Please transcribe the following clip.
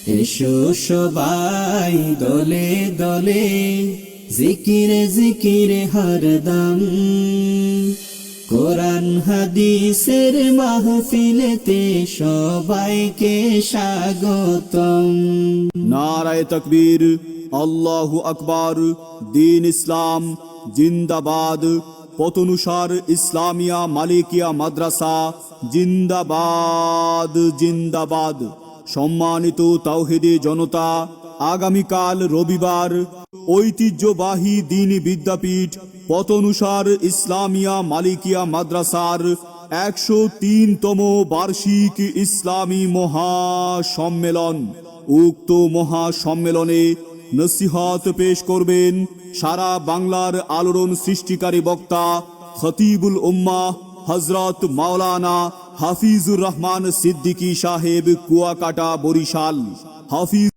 এসো সবাই দলে দলে, জিকিরে জিকিরে হরদম, কোরআন হাদিসের মাহফিলেতে সবাইকে স্বাগতম। নারায়ে তাকবীর, আল্লাহু আকবার। দ্বীন ইসলাম জিন্দাবাদ। পতনুসার ইসলামিয়া মালিকিয়া মাদ্রাসা জিন্দাবাদ জিন্দাবাদ। সম্মানিত তাওহীদি জনতা, আগামীকাল রবিবার ঐতিহ্যবাহী দ্বীনী বিদ্যাপীঠ পতনুসার ইসলামিয়া মালিকিয়া মাদ্রাসার 103তম বার্ষিক ইসলামী মহাসম্মেলন। উক্ত মহাসম্মেলনে নসিহত পেশ করবেন সারা বাংলার আলোড়ন সৃষ্টিকারী বক্তা খতিবুল উম্মাহ হযরত মাওলানা হাফিজুর রহমান সিদ্দিকী সাহেব, কুয়াকাটা, বরিশাল। হাফিজ